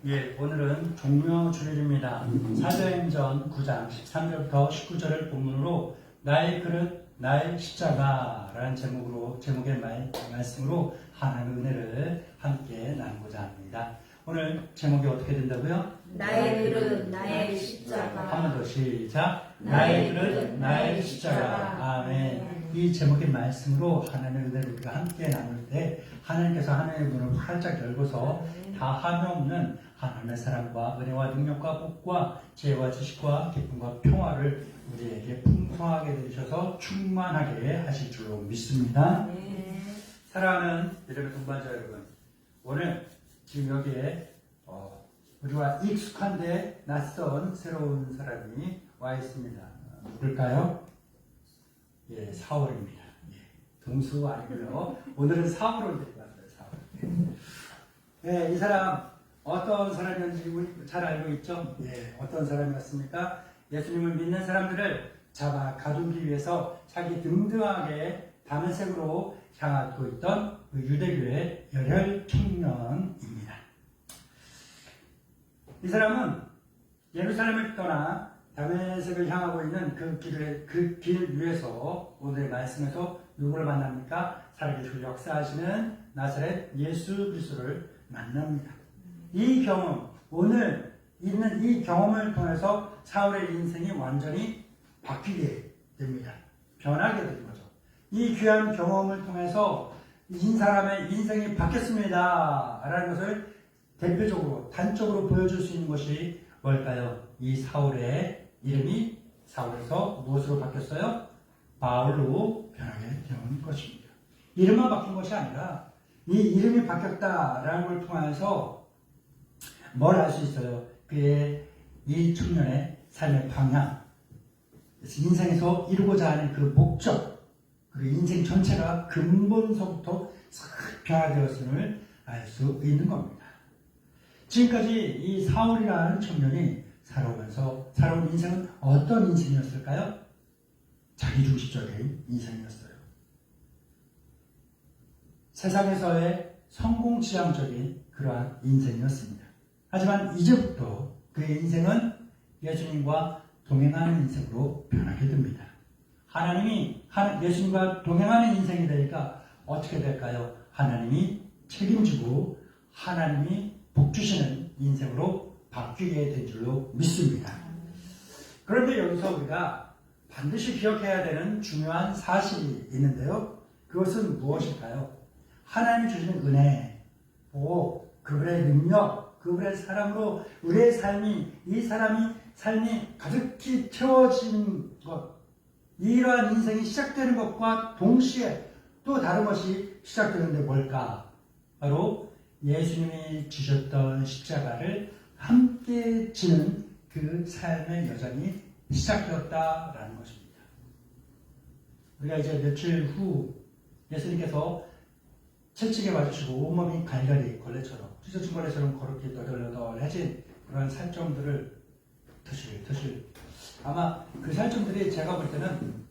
예, 오늘은 종묘주일입니다. 사도행전 9장 13절부터 19절을 본문으로 나의 그릇, 나의 십자가라는 제목의 말씀으로 하나님의 은혜를 함께 나누고자 합니다. 오늘 제목이 어떻게 된다고요? 나의 그릇, 나의 십자가. 한 번 더 시작. 나의 그릇, 나의 십자가. 아멘. 이 제목의 말씀으로 하나님의 은혜를 우리가 함께 나눌 때 하나님께서 하나님의 문을 활짝 열고서 다 함없는 하나님의 사랑과 은혜와 능력과 복과 지혜와 지식과 기쁨과 평화를 우리에게 풍성하게 내주셔서 충만하게 하실 줄로 믿습니다. 사랑하는 여러분 동반자 여러분, 오늘 지금 여기에 우리와 익숙한데 낯선 새로운 사람이 와 있습니다. 누굴까요? 예, 사울입니다. 예, 동수 아니고요. 오늘은 사울을 데리고 왔어요. 사울. 예, 이 사람 어떤 사람이었는지 우리 잘 알고 있죠? 예, 어떤 사람이었습니까? 예수님을 믿는 사람들을 잡아 가두기 위해서 자기 등등하게 다메섹으로 향하고 있던 그 유대교의 열혈 청년입니다. 이 사람은 예루살렘을 떠나 다메섹을 향하고 있는 그 길 위에서 오늘의 말씀에서 누구를 만납니까? 살아계시고 역사하시는 나사렛 예수 그리스도를 만납니다. 이 경험, 오늘 있는 이 경험을 통해서 사울의 인생이 완전히 바뀌게 됩니다. 변하게 되는 거죠. 이 귀한 경험을 통해서 이 사람의 인생이 바뀌었습니다 라는 것을 대표적으로 단적으로 보여줄 수 있는 것이 뭘까요? 이 사울의 이름이 사울에서 무엇으로 바뀌었어요? 바울로 변하게 되는 것입니다. 이름만 바뀐 것이 아니라 이 이름이 바뀌었다라는 걸 통해서 뭘 알 수 있어요? 그의 이 청년의 삶의 방향, 인생에서 이루고자 하는 그 목적, 그리고 인생 전체가 근본서부터 싹 변화되었음을 알 수 있는 겁니다. 지금까지 이 사울이라는 청년이 살아온 인생은 어떤 인생이었을까요? 자기중심적인 인생이었어요. 세상에서의 성공지향적인 그러한 인생이었습니다. 하지만 이제부터 그의 인생은 예수님과 동행하는 인생으로 변하게 됩니다. 하나님이 예수님과 동행하는 인생이 되니까 어떻게 될까요? 하나님이 책임지고 하나님이 복주시는 인생으로 바뀌게 된 줄로 믿습니다. 그런데 여기서 우리가 반드시 기억해야 되는 중요한 사실이 있는데요. 그것은 무엇일까요? 하나님이 주시는 은혜, 복, 그분의 능력, 그분의 사랑으로 우리의 이 사람이 삶이 가득히 채워지는 것, 이러한 인생이 시작되는 것과 동시에 또 다른 것이 시작되는데 뭘까? 바로 예수님이 지셨던 십자가를 함께 지는 그 삶의 여정이 시작되었다라는 것입니다. 우리가 이제 며칠 후 예수님께서 채찍에 맞으시고 온몸이 갈갈이 걸레처럼 찢어진 걸레처럼 그렇게 너덜너덜해진 그런 살점들을 터실 아마 그 살점들이 제가 볼 때는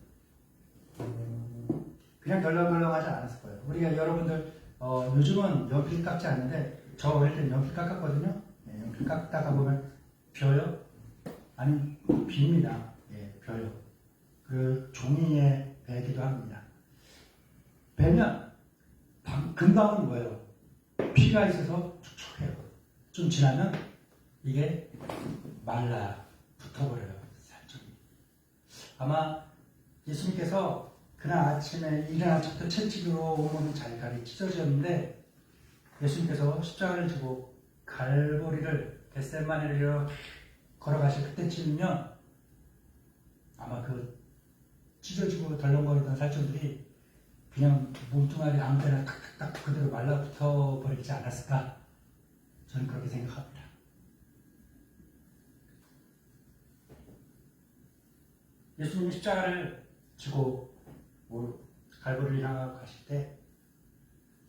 그냥 덜렁덜렁하지 않았을 거예요. 우리가 여러분들 요즘은 연필 깎지 않는데 저 어릴 때 연필 깎았거든요. 네, 연필 깎다가 보면 벼요? 아니 빕니다. 예, 벼요. 그 종이에 베기도 합니다. 베면 금방은 뭐예요? 피가 있어서 촉촉해요. 좀 지나면 이게 말라 붙어버려요. 살점이. 아마 예수님께서 그날 아침에 일어날 때부터 채찍으로 온몸이 잘갈이 찢어졌는데 예수님께서 십자가를 지고 갈보리를 겟세마네를 걸어가실 그때쯤이면 아마 그 찢어지고 덜렁거리던 살점들이 그냥 몸뚱아리 아무 데나 탁탁탁 그대로 말라붙어 버리지 않았을까? 저는 그렇게 생각합니다. 예수님이 십자가를 지고 갈보리를 향하고 가실 때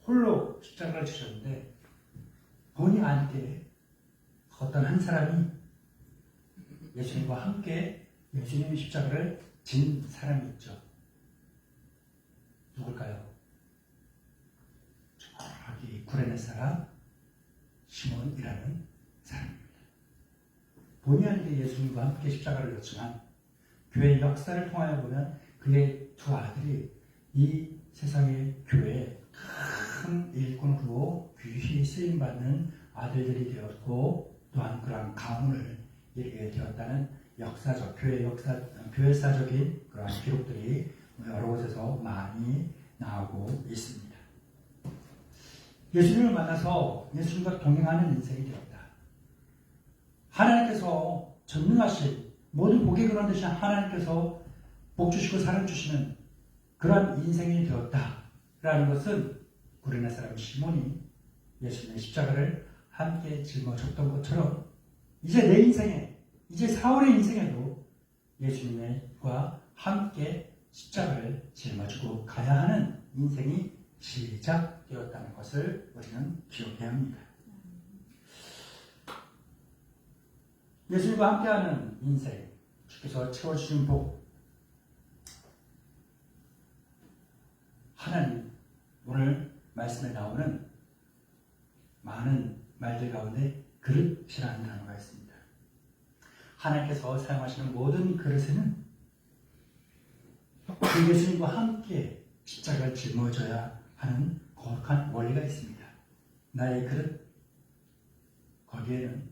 홀로 십자가를 지셨는데 본의 아니게 어떤 한 사람이 예수님과 함께 예수님의 십자가를 진 사람이 있죠. 누굴까요? 저기 구레네 사람 시몬이라는 사람입니다. 본의 아니게 예수님과 함께 십자가를 졌지만 교회 역사를 통하여 보면 그의 두 아들이 이 세상의 교회에 큰 일꾼을 두고 귀히 쓰임받는 아들들이 되었고 또한 그러한 가문을 이루게 되었다는 역사적, 교회사적인 그러한 기록들이 여러 곳에서 많이 나오고 있습니다. 예수님을 만나서 예수님과 동행하는 인생이 되었다. 하나님께서 전능하신 모든 복이 그런 대신 하나님께서 복 주시고 사랑 주시는 그러한 인생이 되었다라는 것은 구레네 사람 시몬이 예수님의 십자가를 함께 짊어졌던 것처럼 이제 내 인생에, 이제 사울의 인생에도 예수님과 함께 십자가를 짊어지고 가야 하는 인생이 시작되었다는 것을 우리는 기억해야 합니다. 예수님과 함께하는 인생, 주께서 채워주신 복, 하나님, 오늘 말씀에 나오는 많은 말들 가운데 그릇이라는 단어가 있습니다. 하나님께서 사용하시는 모든 그릇에는 그 예수님과 함께 십자가를 짊어져야 하는 거룩한 원리가 있습니다. 나의 그릇, 거기에는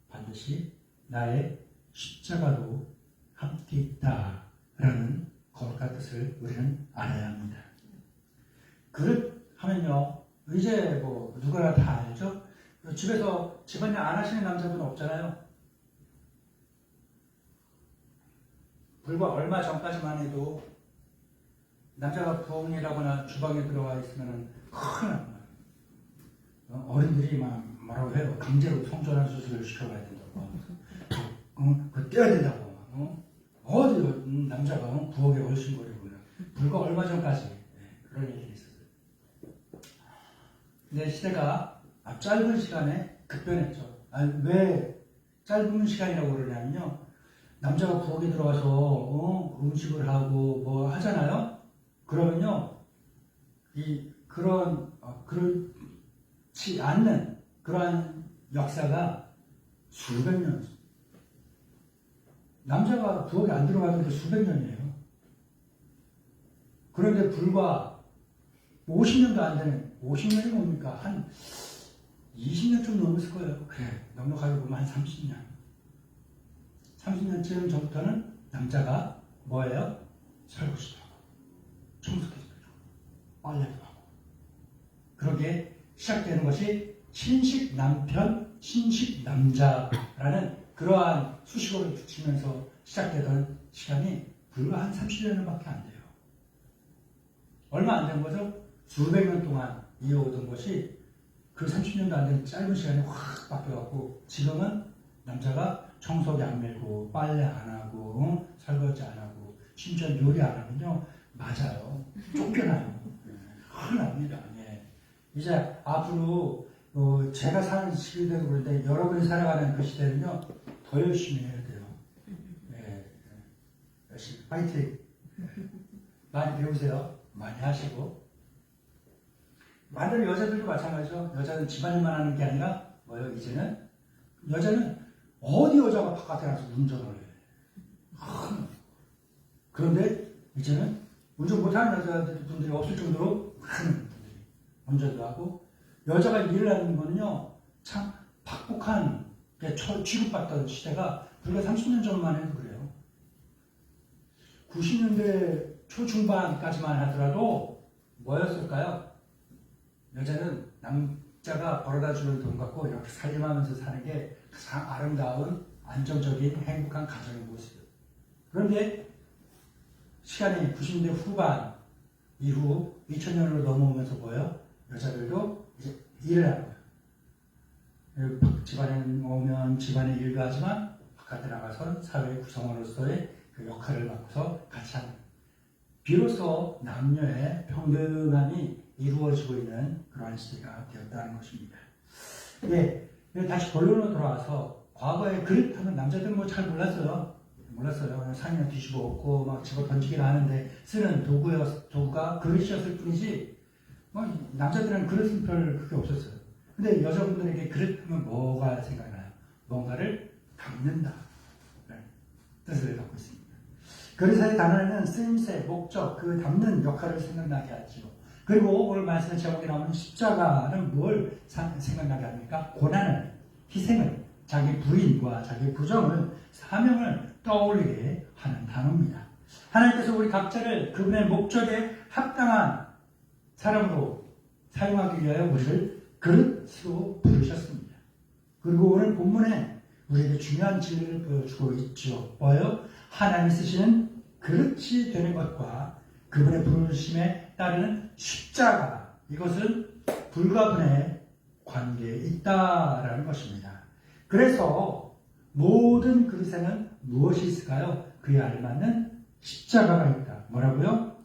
반드시 나의 십자가도 함께 있다라는 거룩한 뜻을 우리는 알아야 합니다. 그릇 하면요, 이제 뭐 누구나 다 알죠? 집에서 집안일 안 하시는 남자분 없잖아요. 불과 얼마 전까지만 해도 남자가 부엌이라거나 주방에 들어와 있으면 큰 어른들이 막 뭐라고 해요? 강제로 성전환 수술을 시켜가야 된다고. 그 떼야 된다고. 어디 남자가 부엌에 얼씬거리고 불과 얼마 전까지 그런 얘기가 있었어요. 근데 시대가 짧은 시간에 급변했죠. 왜 짧은 시간이라고 그러냐면요. 남자가 부엌에 들어가서 음식을 하고 뭐 하잖아요. 그러면요, 그렇지 않는 그러한 역사가 수백 년, 남자가 부엌에 안 들어가는 게 수백 년이에요. 그런데 불과 50년도 안 되는, 50년이 뭡니까? 한 20년 좀 넘었을 거예요. 그래, 넉넉하게 보면 한 30년. 30년쯤 전부터는 남자가 뭐예요? 설거지도 하고, 청소기도 하고, 빨래도 하고. 그러게 시작되는 것이 신식 남편, 신식 남자라는 그러한 수식어를 붙이면서 시작되던 시간이 불과 한 30년밖에 안 돼요. 얼마 안 된 거죠? 수백 년 동안 이어오던 것이 그 30년도 안 된 짧은 시간에 확 바뀌어갖고 지금은 남자가 청소기 안 밀고 빨래 안 하고 설거지 안 하고 심지어 요리 안 하면요 맞아요. 쫓겨나요. 큰일 납니다. 예. 이제 앞으로 제가 사는 시대도 그런데 여러분이 살아가는 그 시대는요 더 열심히 해야 돼요. 예. 열심히 파이팅. 많이 배우세요. 많이 하시고. 반대로 여자들도 마찬가지죠. 여자는 집안일만 하는 게 아니라 뭐요? 이제는 여자는 어디 여자가 바깥에 나서 운전을 해. 그런데 이제는 운전 못하는 여자분들이 없을 정도로 많은 분들이 운전도 하고 여자가 일을 하는 거는요 참 박복한 취급받던 시대가 불과 30년 전만 해도 그래요. 90년대 초중반까지만 하더라도 뭐였을까요? 여자는 남자가 벌어다주는 돈 갖고 이렇게 살림하면서 사는 게 가장 아름다운 안정적인 행복한 가정의 모습이에요. 그런데 시간이 90년대 후반 이후 2000년으로 넘어오면서 뭐예요? 여자들도 이제 일을 하는 거예요. 집안에 오면 집안의 일도 하지만 바깥에 나가서 사회 구성원으로서의 그 역할을 맡고서 같이 하는 거예요. 비로소 남녀의 평등함이 이루어지고 있는 그러한 시대가 되었다는 것입니다. 예, 다시 본론으로 돌아와서 과거에 그릇하면 남자들은 뭐 잘 몰랐어요. 그냥 상이나 뒤집어 엎고 막 집어 던지기는 하는데 쓰는 도구가 그릇이었을 뿐이지 남자들은 그릇은 별 그게 없었어요. 근데 여자분들에게 그릇하면 뭐가 생각나요? 뭔가를 담는다 뜻을 갖고 있습니다. 그릇의 단어에는 쓰임새, 목적, 그 담는 역할을 생각나게 하지요. 그리고 오늘 말씀의 제목에 나오는 십자가는 뭘 생각나게 합니까? 고난을, 희생을, 자기 부인과 자기 부정을, 사명을 떠올리게 하는 단어입니다. 하나님께서 우리 각자를 그분의 목적에 합당한 사람으로 사용하기 위하여 우리를 그릇으로 부르셨습니다. 그리고 오늘 본문에 우리에게 중요한 진리를 보여주고 있죠. 뭐예요? 하나님이 쓰시는 그릇이 되는 것과 그분의 부르심에 따르는 십자가, 이것은 불가분의 관계에 있다라는 것입니다. 그래서 모든 그릇에는 무엇이 있을까요? 그에 알맞는 십자가가 있다. 뭐라고요?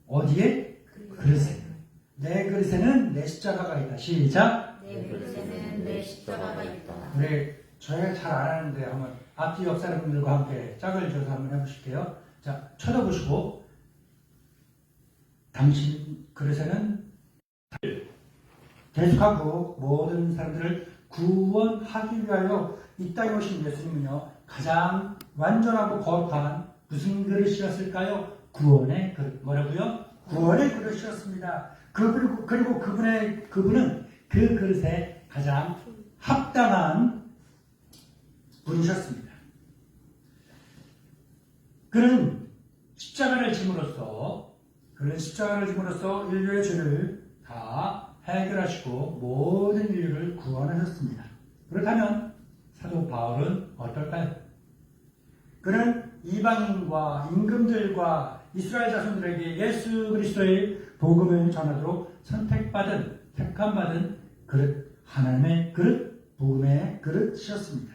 어디에? 그릇에. 내 그릇에는 내 십자가가 있다. 시작. 내 그릇에는 내 십자가가 있다. 우리 저희가 잘 안 하는데 한번 앞뒤 옆 사람들과 함께 짝을 줘서 한번 해보실게요. 자, 쳐다보시고 당신 그릇에는 계속하고 모든 사람들을 구원하기 위하여 이 땅에 오신 예수님은요, 가장 완전하고 거룩한 무슨 그릇이었을까요? 구원의 그릇. 뭐라고요? 구원의 그릇이었습니다. 그리고 그분은 그 그릇에 가장 합당한 분이셨습니다. 그는 십자가를 짐으로써 인류의 죄를 다 해결하시고 모든 인류를 구원하셨습니다. 그렇다면 사도 바울은 어떨까요? 그는 이방인과 임금들과 이스라엘 자손들에게 예수 그리스도의 복음을 전하도록 선택받은, 택함받은 그릇, 하나님의 그릇, 복음의 그릇이었습니다.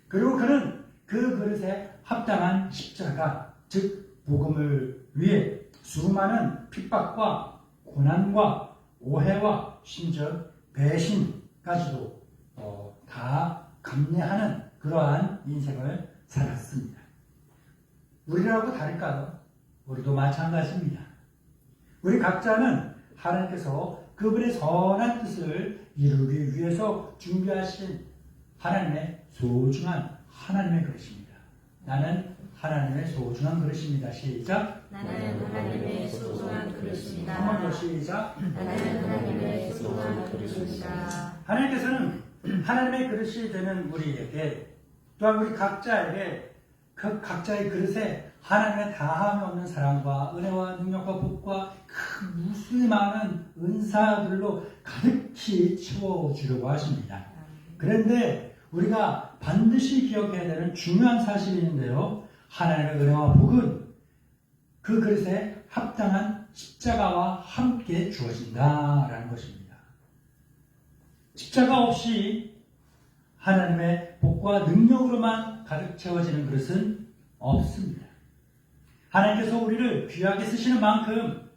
그리고 그는 그 그릇에 합당한 십자가, 즉 복음을 위해 수많은 핍박과 고난과 오해와 심지어 배신까지도 다 감내하는 그러한 인생을 살았습니다. 우리라고 다를까요? 우리도 마찬가지입니다. 우리 각자는 하나님께서 그분의 선한 뜻을 이루기 위해서 준비하신 하나님의 소중한 하나님의 그릇입니다. 나는 하나님의 소중한 그릇입니다. 시작. 나는 하나님의 소중한 그릇입니다. 한 번 더 시작. 나는 하나님의 소중한 그릇입니다. 하나님께서는 하나님의 그릇이 되는 우리에게, 또한 우리 각자에게 그 각자의 그릇에 하나님의 다함이 없는 사랑과 은혜와 능력과 복과 그 무수히 많은 은사들로 가득히 채워주려고 하십니다. 그런데 우리가 반드시 기억해야 되는 중요한 사실이 있는데요. 하나님의 은혜와 복은 그 그릇에 합당한 십자가와 함께 주어진다라는 것입니다. 십자가 없이 하나님의 복과 능력으로만 가득 채워지는 그릇은 없습니다. 하나님께서 우리를 귀하게 쓰시는 만큼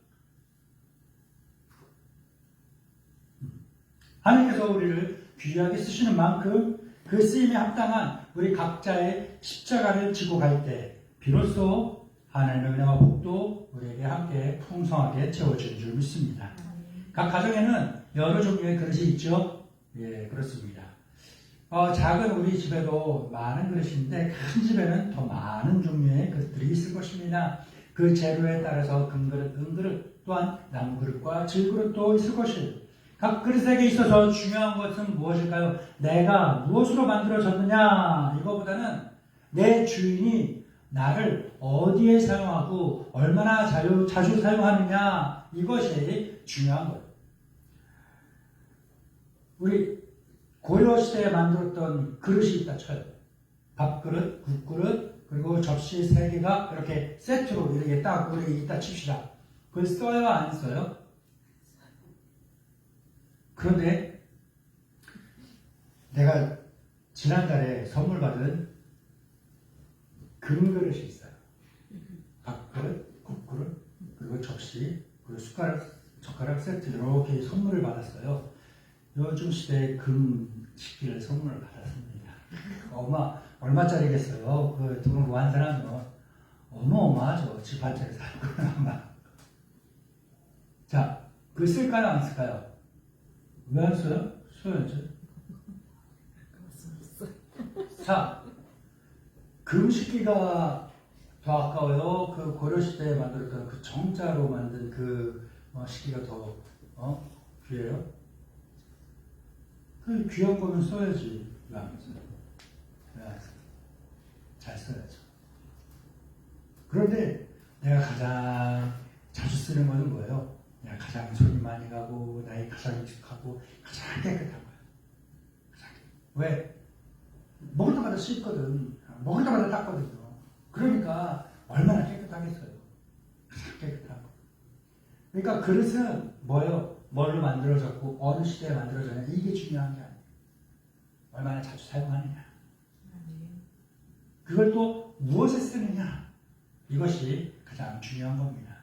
그 쓰임에 합당한 우리 각자의 십자가를 지고 갈 때 비로소 하나님의 은혜와 복도 우리에게 함께 풍성하게 채워지는 줄 믿습니다. 각 가정에는 여러 종류의 그릇이 있죠? 예, 그렇습니다. 작은 우리 집에도 많은 그릇인데 큰 집에는 더 많은 종류의 그릇들이 있을 것입니다. 그 재료에 따라서 금그릇, 은그릇, 또한 나무그릇과 질그릇도 있을 것이에요. 각 그릇에게 있어서 중요한 것은 무엇일까요? 내가 무엇으로 만들어졌느냐, 이거보다는 내 주인이 나를 어디에 사용하고 얼마나 자주 사용하느냐, 이것이 중요한 거예요. 우리 고려시대에 만들었던 그릇이 있다 쳐요. 밥그릇, 국그릇, 그리고 접시 3개가 이렇게 세트로 이렇게 딱 우리 있다 칩시다. 그걸 써요, 안 써요? 그런데 내가 지난달에 선물 받은 금그릇이 있어요. 밥그릇, 국그릇, 그리고 접시, 그리고 젓가락 세트 이렇게 선물을 받았어요. 요즘 시대에 금 식기를 선물을 받았습니다. 얼마짜리겠어요? 그 돈을 환산하면 어마어마하죠. 집 한 채를 사고 아마. 자, 그 쓸까요, 안 쓸까요? 왜 안 써요? 써야죠. 자, 금식기가 더 아까워요. 그 고려시대에 만들었던 그 정자로 만든 그 식기가 더 귀해요. 그 귀한 거는 써야지. 왜 안 써요? 왜 안 써요? 잘 써야죠. 그런데 내가 가장 자주 쓰는 것은 뭐예요? 내가 가장 손이 많이 가고 나이 가장 익숙하고 가장 깨끗한 거예요. 왜? 먹을 때마다 씻거든. 먹을 때마다 닦거든요. 그러니까 얼마나 깨끗하겠어요. 가장 깨끗한 거. 그러니까 그릇은 뭐예요? 뭘로 만들어졌고 어느 시대에 만들어졌냐 이게 중요한 게 아니에요. 얼마나 자주 사용하느냐. 그걸 또 무엇에 쓰느냐 이것이 가장 중요한 겁니다.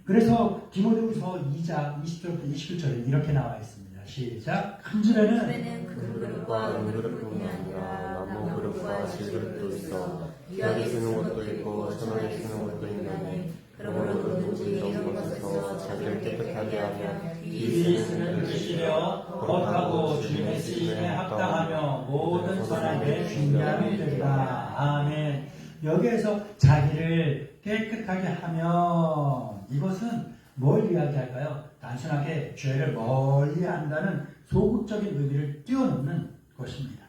그래서 디모데후서 2장 20절부터 21절에 이렇게 나와 있습니다. 시작. 큰 집에는 금그릇과 은그릇뿐이 아니라 나무 그릇과 질그릇도 있어 귀하게 쓰는 것도 있고 천하게 쓰는 것도 있나니 그러므로 누구든지 이런 것에서 자기를 깨끗하게 하며 귀히 쓰는 뜻이며 거룩하고 주님의 쓰임에 합당하며 모든 선악에 준비함이 되리라. 아멘. 여기에서 자기를 깨끗하게 하면 이것은 뭘 이야기할까요? 단순하게 죄를 멀리 한다는 소극적인 의미를 뛰어넘는 것입니다.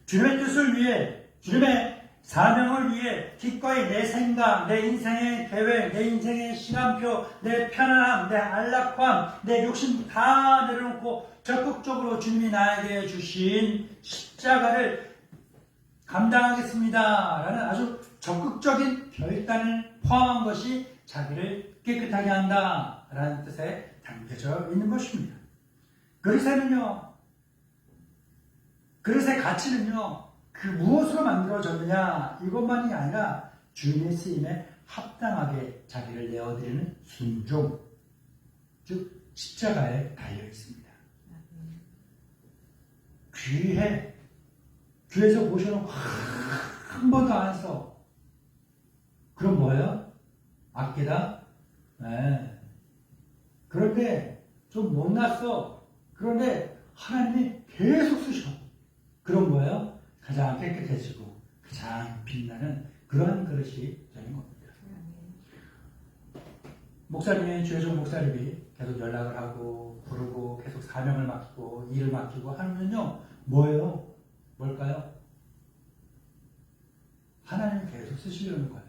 주님의 뜻을 위해, 주님의 사명을 위해 기꺼이 내 생각, 내 인생의 계획, 내 인생의 시간표, 내 편안함, 내 안락함, 내 욕심 다 내려놓고 적극적으로 주님이 나에게 주신 십자가를 감당하겠습니다 라는 아주 적극적인 결단을 포함한 것이 자기를 깨끗하게 한다 라는 뜻에 담겨져 있는 것입니다. 그릇에는요, 그릇의 가치는요, 그 무엇으로 만들어졌느냐 이것만이 아니라 주님의 쓰임에 합당하게 자기를 내어드리는 순종, 즉 십자가에 달려 있습니다. 귀에서 모셔놓고 한 번도 안 써. 그럼 뭐예요? 아끼다? 네. 그런데 좀 못났어. 그런데 하나님이 계속 쓰셔. 그럼 뭐예요? 가장 깨끗해지고 가장 빛나는 그러한 그릇이 되는 겁니다. 목사님의 주혜종 목사님이 계속 연락을 하고 부르고 계속 사명을 맡기고 일을 맡기고 하면요 뭐예요? 뭘까요? 하나님이 계속 쓰시려는 거예요.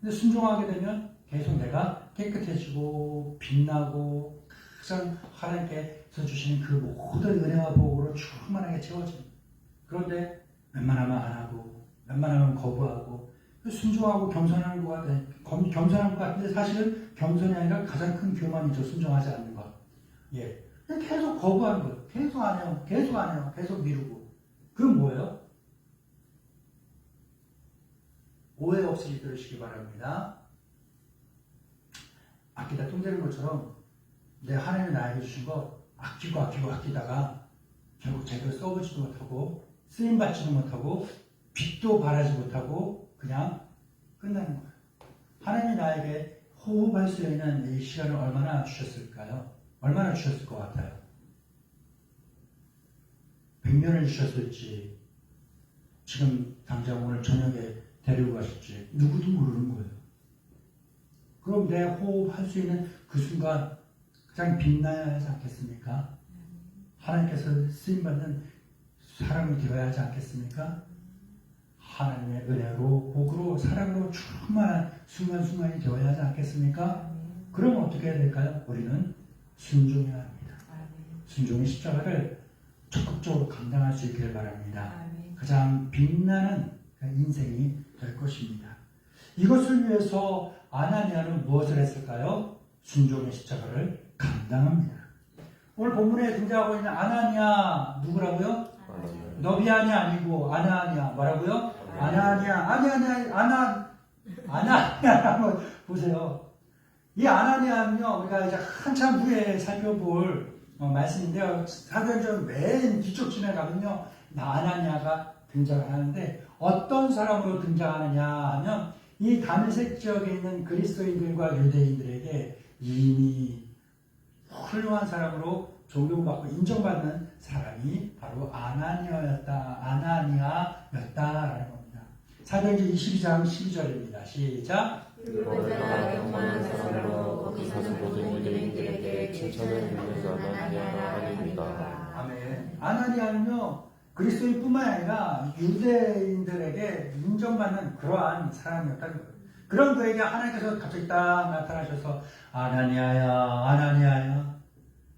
근데 순종하게 되면 계속 내가 깨끗해지고 빛나고 가장 하나님께서 주시는 그 모든 은혜와 복으로 충만하게 채워집니다. 그런데 웬만하면 안 하고 웬만하면 거부하고 순종하고 겸손한 것 같은데 겸손한 것 같은데 사실은 겸손이 아니라 가장 큰 교만이죠. 순종하지 않는 것. 예, 계속 거부하는 거예요. 계속 안 해요. 계속 안 해요. 계속 미루고. 그건 뭐예요? 오해 없이 들으시기 바랍니다. 아끼다 똥되는 것처럼 내 하나님이 나에게 주신 거 아끼다가 결국 제대로 써보지도 못하고 쓰임받지도 못하고 빛도 발하지 못하고 그냥 끝나는 거예요. 하나님이 나에게 호흡할 수 있는 이 시간을 얼마나 주셨을까요? 얼마나 주셨을 것 같아요? 100년을 주셨을지 지금 당장 오늘 저녁에 데리고 가실지 누구도 모르는 거예요. 그럼 내 호흡할 수 있는 그 순간 가장 빛나야 하지 않겠습니까? 하나님께서 쓰임받는 사람이 되어야 하지 않겠습니까? 하나님의 은혜로 복으로 사랑으로 충만한 순간순간이 되어야 하지 않겠습니까? 그럼 어떻게 해야 될까요? 우리는 순종해야 합니다. 순종의 십자가를 적극적으로 감당할 수 있기를 바랍니다. 가장 빛나는 인생이 될 것입니다. 이것을 위해서 아나니아는 무엇을 했을까요? 순종의 십자가를 감당합니다. 오늘 본문에 등장하고 있는 아나니아 누구라고요? 너비안이 아니고 아나니아 뭐라고요? 아나니아 한번 보세요. 이 아나니아는요 우리가 이제 한참 후에 살펴볼 말씀인데요. 사도행전 맨 뒤쪽쯤에 가면요 아나니아가 등장을 하는데 어떤 사람으로 등장하느냐 하면 이 다메섹 지역에 있는 그리스도인들과 유대인들에게 이미 훌륭한 사람으로 존경받고 인정받는 사람이 바로 아나니아였다라는 겁니다. 사도행전 22장 12절입니다. 시작. 율법에다가 경건한 사람으로 거기 사는 모든 유대인들에게 칭찬을 듣는 아나니아가 아닙니다. 아멘. 아나니아는요, 그리스도인뿐만 아니라 유대인들에게 인정받는 그러한 사람이었다는 거예요. 그런 그에게 하나님께서 갑자기 딱 나타나셔서 아나니아야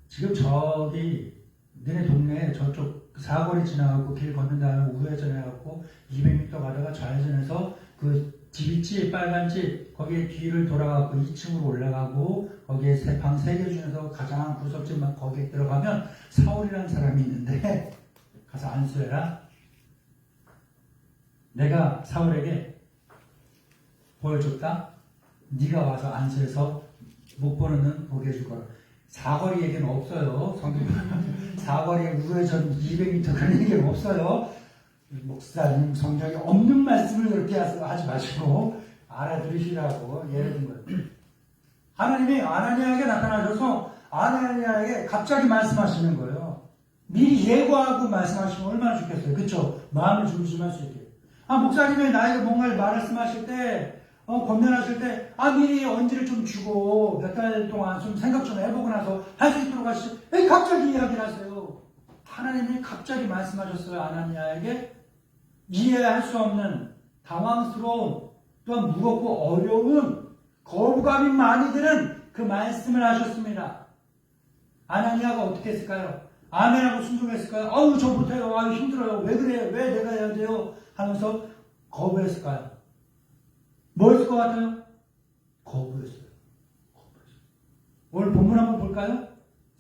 지금 저기 너네 동네에 저쪽 사거리 지나가고 길 걷는 다음에 우회전해갖고 200m 가다가 좌회전해서 그 집 있지, 빨간 집, 거기에 뒤를 돌아가고 2층으로 올라가고 거기에 방 3개 중에서 가장 구석집만 거기에 들어가면 사울이라는 사람이 있는데 가서 안수해라. 내가 사울에게 보여줬다. 네가 와서 안수해서 못 보는 눈 보게 해줄 거라. 사거리 얘기는 없어요. 성경 사거리에 우회전 200m 그런 얘기는 없어요. 목사님 성경에 없는 말씀을 그렇게 하지 마시고 알아들으시라고 예를 든 거예요. 하나님이 아나니아에게 나타나셔서 아나니아에게 갑자기 말씀하시는 거예요. 미리 예고하고 말씀하시면 얼마나 좋겠어요. 그쵸? 마음을 중심할 수 있게. 목사님이 나에게 뭔가를 말씀하실 때 권면하실 때 미리 언지를 좀 주고 몇 달 동안 좀 생각 좀 해보고 나서 할 수 있도록 하시죠. 왜 갑자기 이야기를 하세요? 하나님이 갑자기 말씀하셨어요. 아나니아에게 이해할 수 없는 당황스러운 또한 무겁고 어려운 거부감이 많이 드는 그 말씀을 하셨습니다. 아나니아가 어떻게 했을까요? 아멘하고 순종했을까요? 저 못해요. 힘들어요. 왜 그래요? 왜 내가 해야 돼요? 하면서 거부했을까요? 뭐 했을 것 같아요? 거부했어요. 오늘 본문 한번 볼까요?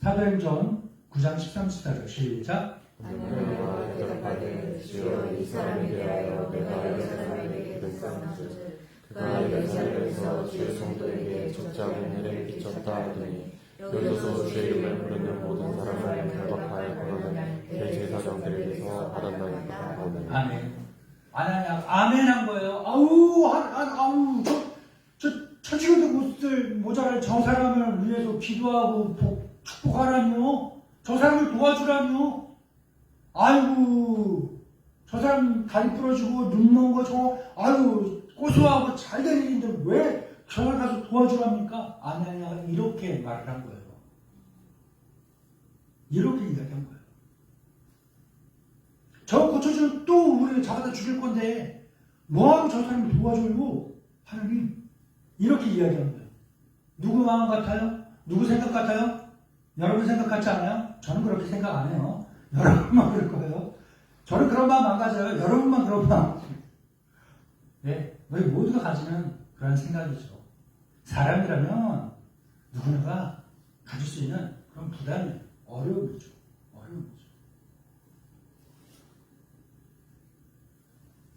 사도행전 9장 13, 14절 시작. 아나니아가 대답하되 주여 이 사람에 대하여 내가 예루살렘에 들었사온즉 그가 예루살렘에서 주의 성도에게 적지 않은 해를 끼쳤다 하더니 여기서 주의 이름을 부르는 모든 사람을 결박하여 권하는 대제사장들에게서 받았나이다. 아멘. 아나니아가 아멘한 거예요. 처지금도 못 쓸 모자랄 저 사람을 위해서 기도하고 축복하라뇨. 저 사람을 도와주라뇨. 저 사람 다리 부러지고 눈 먼 거 고소하고 잘 된 일인데 왜 저를 가서 도와주랍니까? 아나니아가 이렇게 말을 한 거예요. 이렇게 이야기한 거예요. 저 고쳐주면 또 우리를 잡아다 죽일 건데 뭐하고 저 사람을 도와줘요? 하나님 이렇게 이야기한 거예요. 누구 마음 같아요? 누구 생각 같아요? 여러분 생각 같지 않아요? 저는 그렇게 생각 안 해요. 여러분만 그럴 거예요. 저는 그런 마음 안 가져요. 여러분만 그런 마음. 네, 우리 모두가 가지는 그런 생각이죠. 사람이라면 누구나가 가질 수 있는 그런 부담이 어려움이죠. 어려움이죠.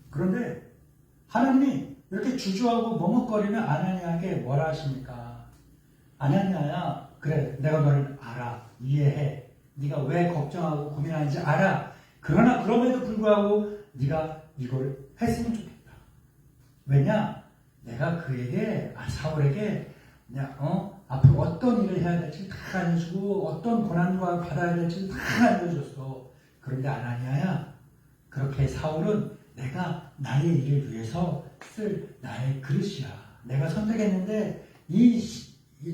그런데 하나님이 이렇게 주저하고 머뭇거리는 아나니아에게 뭐라 하십니까? 아나니아야, 그래, 내가 너를 알아, 이해해. 네가 왜 걱정하고 고민하는지 알아. 그러나 그럼에도 불구하고 네가 이걸 했으면 좋겠다. 왜냐? 내가 그에게 사울에게 앞으로 어떤 일을 해야 될지 다 알려주고 어떤 고난과 받아야 될지 다 알려줬어. 그런데 아나니아야, 그렇게 사울은 내가 나의 일을 위해서 쓸 나의 그릇이야. 내가 선택했는데 이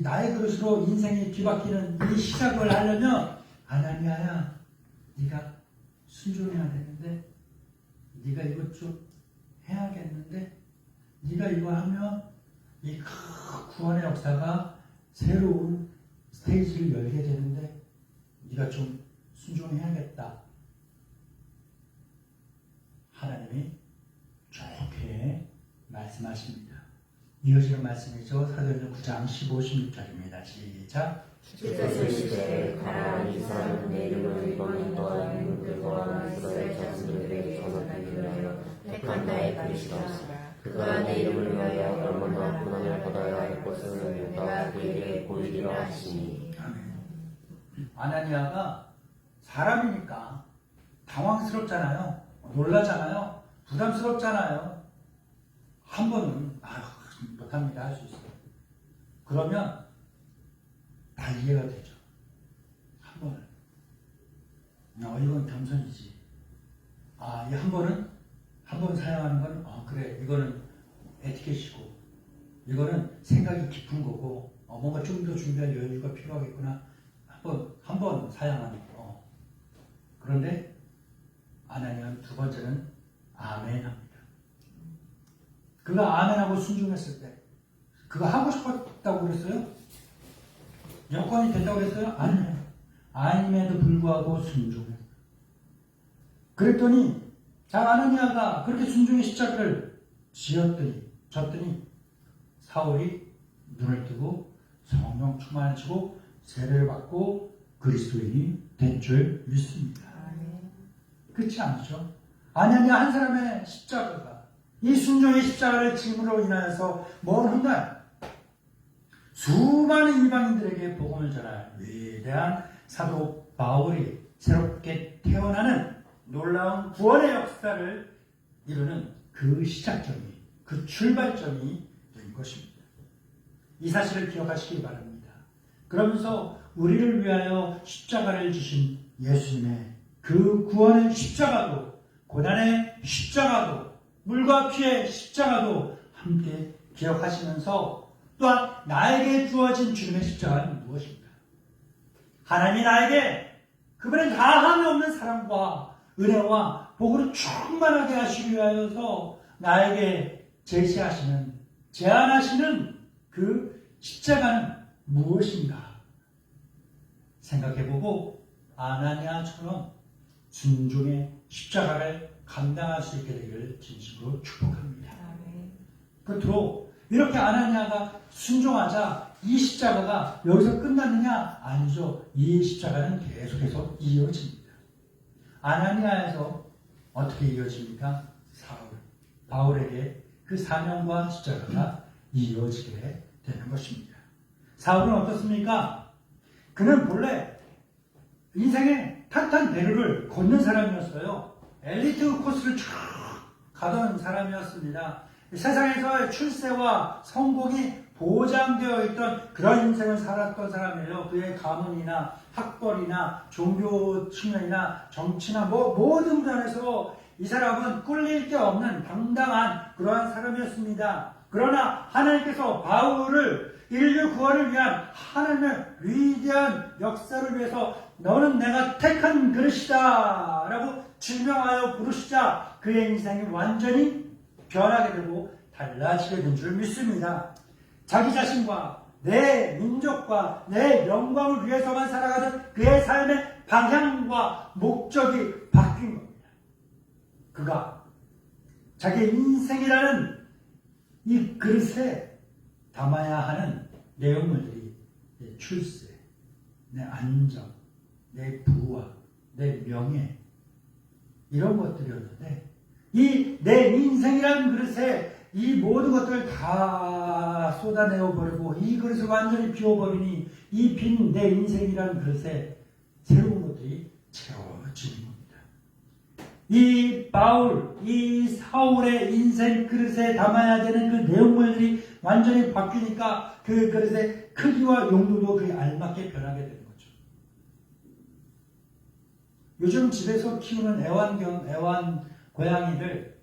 나의 그릇으로 인생이 뒤바뀌는 이 시작을 하려면 아나니아야, 네가 순종해야 되는데, 네가 이것 좀 해야겠는데, 네가 이거 하면 이 구원의 역사가 새로운 스테이지를 열게 되는데 네가 좀 순종해야겠다. 하나님이 좋게 말씀하십니다. 이어지는 말씀이죠. 사도행전 9장 15, 16절입니다. 시작. 주께서 이르시되 가라. 이 사람은 내 이름을 이방인 또한 민족들과 이스라엘 자손들에게 전하기 위하여 택한 나의 그릇이라. 그가 내 이름을 위하여 얼마나 고난을 받아야 할 것을 내가 그에게 보이리라 하시니. 아나니아가 사람이니까 당황스럽잖아요. 놀라잖아요. 부담스럽잖아요. 한 번은 못합니다 할 수 있어요. 그러면 다 이해가 되죠. 한 번은. 이건 겸손이지. 이 한 번 사용하는 건, 그래, 이거는 에티켓이고, 이거는 생각이 깊은 거고, 뭔가 좀 더 준비할 여유가 필요하겠구나. 한 번 사용하는 거. 그런데, 아나니아는 두 번째는 아멘 합니다. 그가 아멘하고 순종했을 때, 그가 하고 싶었다고 그랬어요? 여건이 됐다고 그랬어요? 아니에요. 아님에도 불구하고 순종했어요. 그랬더니 아나니아가 그렇게 순종의 십자가를 졌더니 사울이 눈을 뜨고 성령 충만을 치고 세례를 받고 그리스도인이 된 줄 믿습니다. 그렇지 않죠? 아나니아 한 사람의 십자가가 이 순종의 십자가를 짐으로 인하여서 먼 훗날 수많은 이방인들에게 복음을 전할 위대한 사도 바울이 새롭게 태어나는 놀라운 구원의 역사를 이루는 그 시작점이, 그 출발점이 된 것입니다. 이 사실을 기억하시기 바랍니다. 그러면서 우리를 위하여 십자가를 주신 예수님의 그 구원의 십자가도, 고난의 십자가도, 물과 피의 십자가도 함께 기억하시면서 또한 나에게 주어진 주님의 십자가는 무엇인가? 하나님이 나에게 그분의 다함이 없는 사랑과 은혜와 복으로 충만하게 하시기 위하여서 나에게 제안하시는 그 십자가는 무엇인가? 생각해보고 아나니아처럼 순종의 십자가를 감당할 수 있게 되기를 진심으로 축복합니다. 끝으로 이렇게 아나니아가 순종하자 이 십자가가 여기서 끝났느냐? 아니죠. 이 십자가는 계속해서 이어집니다. 아나니아에서 어떻게 이어집니까? 바울에게 그 사명과 십자가가 이어지게 되는 것입니다. 사울은 어떻습니까? 그는 본래 인생의 탄탄대로를 걷는 사람이었어요. 엘리트 코스를 쭉 가던 사람이었습니다. 세상에서의 출세와 성공이 보장되어 있던 그런 인생을 살았던 사람이에요. 그의 가문이나 학벌이나 종교 측면이나 정치나 모든 면에서 이 사람은 꿀릴 게 없는 당당한 그러한 사람이었습니다. 그러나 하나님께서 바울을 인류 구원을 위한 하나님의 위대한 역사를 위해서 너는 내가 택한 그릇이다 라고 지명하여 부르시자 그의 인생이 완전히 변하게 되고 달라지게 된 줄 믿습니다. 자기 자신과 내 민족과 내 영광을 위해서만 살아가던 그의 삶의 방향과 목적이 바뀐 겁니다. 그가 자기의 인생이라는 이 그릇에 담아야 하는 내용물들이 내 출세, 내 안정, 내 부와 내 명예 이런 것들이었는데 이 내 인생이라는 그릇에 이 모든 것들을 다 쏟아내어 버리고 이 그릇을 완전히 비워버리니 이 빈 내 인생이라는 그릇에 새로운 것들이 채워지는 겁니다. 이 사울의 인생 그릇에 담아야 되는 그 내용물들이 완전히 바뀌니까 그 그릇의 크기와 용도도 그에 알맞게 변하게 되는 거죠. 요즘 집에서 키우는 애완 고양이들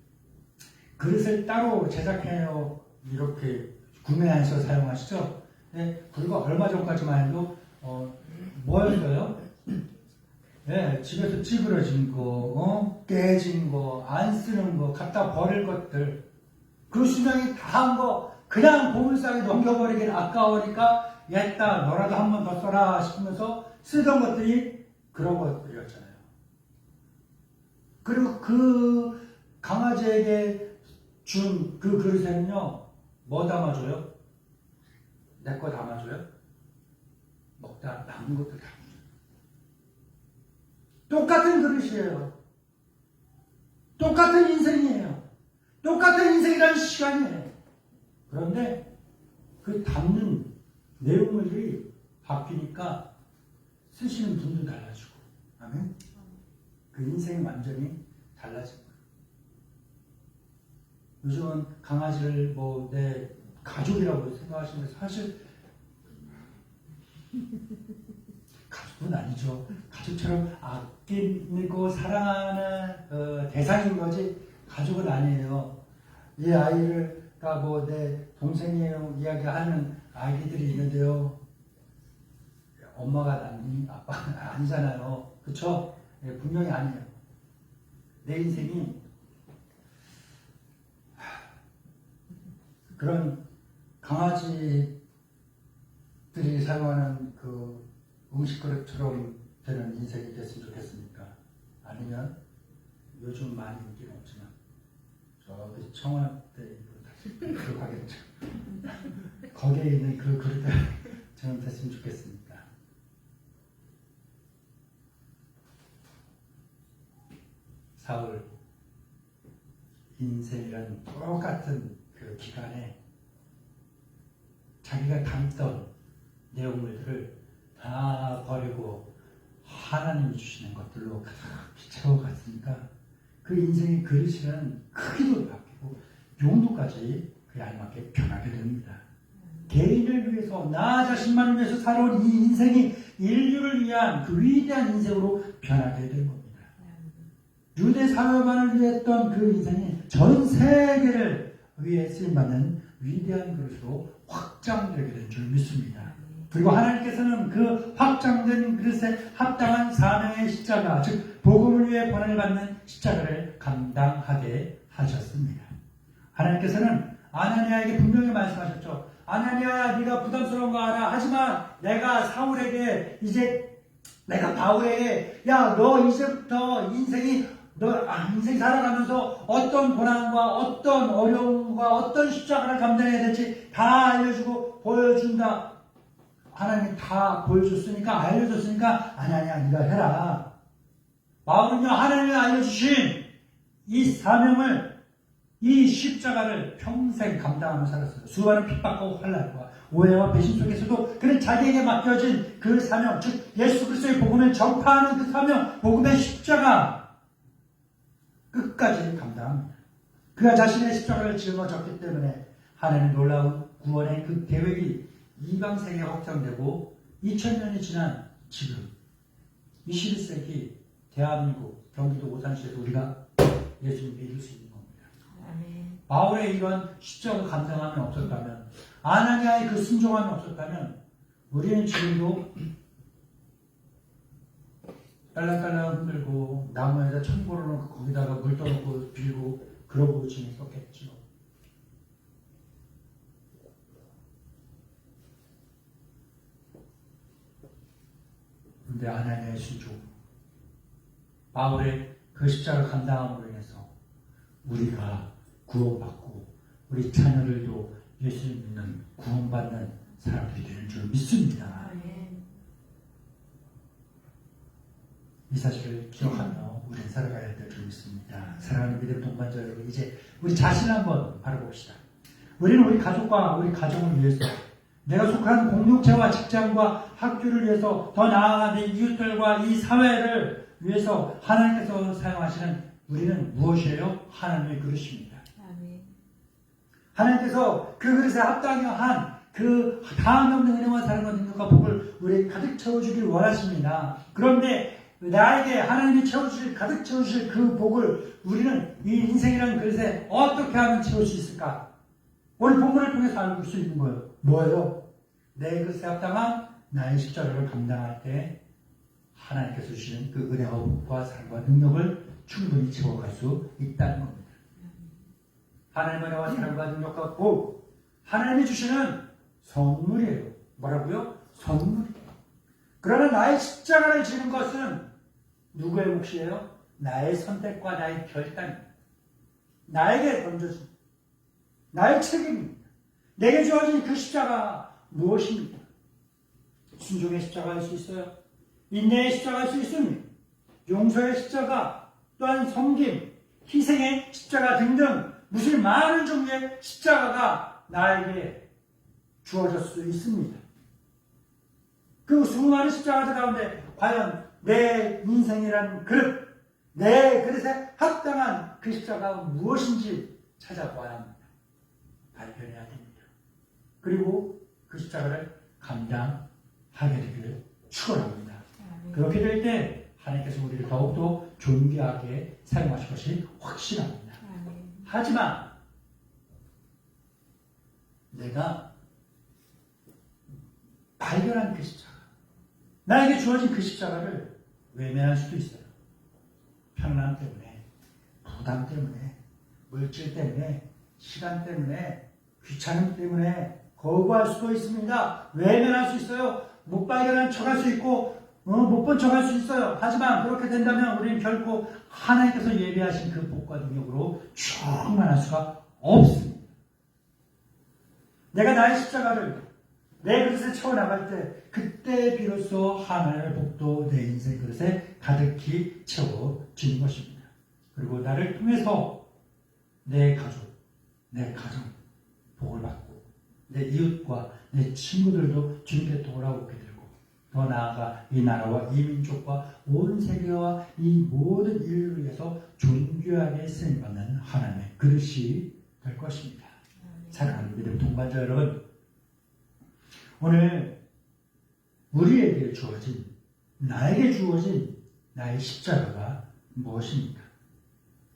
그릇을 따로 제작해요. 이렇게 구매해서 사용하시죠. 네, 그리고 얼마 전까지만 해도 뭐였어요? 네, 집에서 찌그러진 거, 깨진 거, 안 쓰는 거, 갖다 버릴 것들 그 수명이 다한 거 그냥 보물상에 넘겨버리기는 아까우니까 옛다 너라도 한 번 더 써라 싶으면서 쓰던 것들이 그런 것들이었잖아요. 그리고 그 강아지에게 준 그 그릇에는요, 뭐 담아줘요? 내 거 담아줘요? 먹다 남은 것들 담아줘요. 똑같은 그릇이에요. 똑같은 인생이에요. 똑같은 인생이라는 시간이에요. 그런데 그 담는 내용물이 바뀌니까 쓰시는 분도 달라지고, 아멘? 그 인생이 완전히 달라진 거예요. 요즘은 강아지를 내 가족이라고 생각하시는데 사실 가족은 아니죠. 가족처럼 아끼고 사랑하는 대상인 거지 가족은 아니에요. 이 아이가 뭐 내 동생이에요 이야기하는 아기들이 있는데요. 엄마가 아니 아빠가 아니잖아요. 그렇죠? 분명히 아니에요. 내 인생이 그런 강아지들이 사용하는 그 음식 그릇처럼 되는 인생이 됐으면 좋겠습니까? 아니면 요즘 많이 인기는 없지만 저기 청와대 그 가겠죠. 거기에 있는 그 그릇처럼 됐으면 좋겠습니까? 사울 인생이란 똑같은 그 기간에 자기가 담던 내용물들을 다 버리고 하나님이 주시는 것들로 가득히 채워갔으니까 그 인생의 그릇이라는 크기도 바뀌고 용도까지 그에 알맞게 변하게 됩니다. 개인을 위해서 나 자신만을 위해서 살아온 이 인생이 인류를 위한 그 위대한 인생으로 변하게 된 겁니다. 유대 사회만을 위해 했던 그 인생이 전 세계를 위해 쓰임받는 위대한 그릇으로 확장되게 된 줄 믿습니다. 그리고 하나님께서는 그 확장된 그릇에 합당한 사명의 십자가, 즉 복음을 위해 권한을 받는 십자가를 감당하게 하셨습니다. 하나님께서는 아나니아에게 분명히 말씀하셨죠. 아나니아야, 네가 부담스러운 거 알아. 하지만 내가 사울에게 내가 바울에게 너 이제부터 인생 살아가면서 어떤 고난과 어떤 어려움과 어떤 십자가를 감당해야 될지 다 알려주고 보여준다. 하나님이 다 보여줬으니까 알려줬으니까 아나니아 네가 해라. 바울은요 하나님이 알려주신 이 사명을 이 십자가를 평생 감당하며 살았어요. 수많은 핍박과 환난과 오해와 배신 속에서도 그는 자기에게 맡겨진 그 사명, 즉 예수 그리스도의 복음을 전파하는 그 사명, 복음의 십자가 끝까지 감당합니다. 그가 자신의 십자가를 짊어졌기 때문에 하나님의 놀라운 구원의 그 계획이 이방 세계에 확장되고 2000년이 지난 지금 21세기 대한민국 경기도 오산시에서 우리가 예수님 믿을 수 있는 겁니다. 아멘. 바울의 이런 십자가 감당함이 없었다면, 아나니아의 그 순종함이 없었다면 우리는 지금도 딸랑딸랑 흔들고 나무에다 천고를 놓고 거기다가 물 떠놓고 빌고 그러고 지냈었겠죠. 그런데 아나니아의 순종, 바울의 그 십자가를 감당함으로 인해서 우리가 구원받고 우리 자녀들도 예수를 믿는 구원받는 사람들이 되는 줄 믿습니다. 아멘. 이 사실을 기억하며 우리는 살아가야 될 줄 믿습니다. 사랑하는 믿음 동반자 여러분, 이제 우리 자신을 한번 바라봅시다. 우리는 우리 가족과 우리 가정을 위해서, 내가 속한 공동체와 직장과 학교를 위해서, 더 나아가 내 이웃들과 이 사회를 위해서 하나님께서 사용하시는 우리는 무엇이에요? 하나님의 그릇입니다. 아멘. 하나님께서 그 그릇에 합당한 그 다음 없는 은혜와 사랑과 능력과 복을 우리에게 가득 채워주길 원하십니다. 그런데 나에게 하나님이 가득 채워주실 그 복을 우리는 이 인생이라는 그릇에 어떻게 하면 채울 수 있을까? 오늘 본문을 통해서 알고 수 있는 거예요. 뭐예요? 내 그릇에 합당한 나의 십자가를 감당할 때 하나님께서 주시는 그 은혜와 복과 사랑과 능력을 충분히 채워갈 수 있다는 겁니다. 하나님의 은혜와 사랑과 능력과 복, 하나님이 주시는 선물이에요. 뭐라고요? 선물이에요. 그러나 나의 십자가를 지는 것은 누구의 몫이에요? 나의 선택과 나의 결단입니다. 나에게 던져진 나의 책임입니다. 내게 주어진 그 십자가 무엇입니까? 순종의 십자가일 수 있어요. 인내의 십자가일 수 있습니다. 용서의 십자가, 또한 섬김, 희생의 십자가 등등 무슨 많은 종류의 십자가가 나에게 주어질 수 있습니다. 그 수많은 십자가들 가운데 과연 내 인생이라는 그릇, 내 그릇에 합당한 그 십자가가 무엇인지 찾아봐야 합니다. 발견해야 됩니다. 그리고 그 십자가를 감당하게 되기를 축원합니다. 그렇게 될 때 하나님께서 우리를 더욱더 존귀하게 사용하실 것이 확실합니다. 하지만 내가 발견한 그 십자가, 나에게 주어진 그 십자가를 외면할 수도 있어요. 편안함 때문에, 부담 때문에, 물질 때문에, 시간 때문에, 귀찮음 때문에 거부할 수도 있습니다. 외면할 수 있어요. 못 발견한 척할 수 있고 못 본 척할 수 있어요. 하지만 그렇게 된다면 우리는 결코 하나님께서 예비하신 그 복과 능력으로 충만할 수가 없습니다. 내가 나의 십자가를 내 그릇에 채워나갈 때 그때 비로소 하나님의 복도 내 인생 그릇에 가득히 채워지는 것입니다. 그리고 나를 통해서 내 가족, 내 가정 복을 받고 내 이웃과 내 친구들도 주님께 돌아오게 되고 더 나아가 이 나라와 이 민족과 온 세계와 이 모든 인류를 위해서 존귀하게 쓰임받는 하나님의 그릇이 될 것입니다. 사랑하는 믿음 동반자 여러분, 오늘 우리에게 주어진, 나에게 주어진 나의 십자가가 무엇입니까?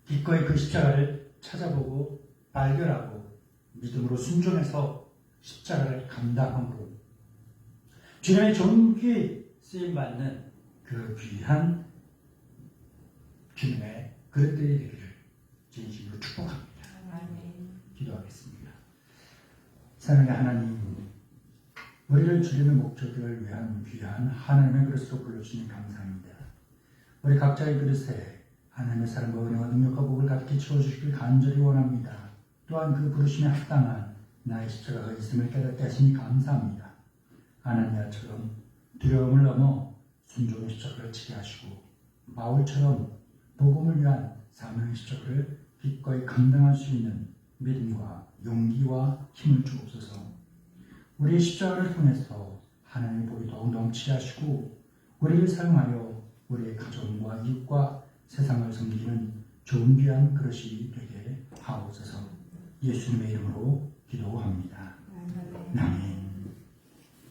기꺼이 그 십자가를 찾아보고 발견하고 믿음으로 순종해서 십자가를 감당하고 주님의 존귀 쓰임받는 그 귀한 주님의 그릇들이 되기를 진심으로 축복합니다. 기도하겠습니다. 사랑의 하나님, 우리를 주님의 목적을 위한 귀한 하나님의 그릇으로 불러주시니 감사합니다. 우리 각자의 그릇에 하나님의 사랑과 은혜와 능력과 복을 가득히 채워주시길 간절히 원합니다. 또한 그 부르심에 합당한 나의 십자가가 있음을 깨닫게 하시니 감사합니다. 아나니아처럼 두려움을 넘어 순종의 십자가를 지게 하시고 바울처럼 복음을 위한 사명의 십자가를 기꺼이 감당할 수 있는 믿음과 용기와 힘을 주옵소서. 우리의 십자가를 통해서 하나님의 복이 더욱 넘치게 하시고 우리를 사용하여 우리의 가정과 이웃과 세상을 섬기는 존귀한 그릇이 되게 하옵소서. 예수님의 이름으로 기도합니다. 아멘.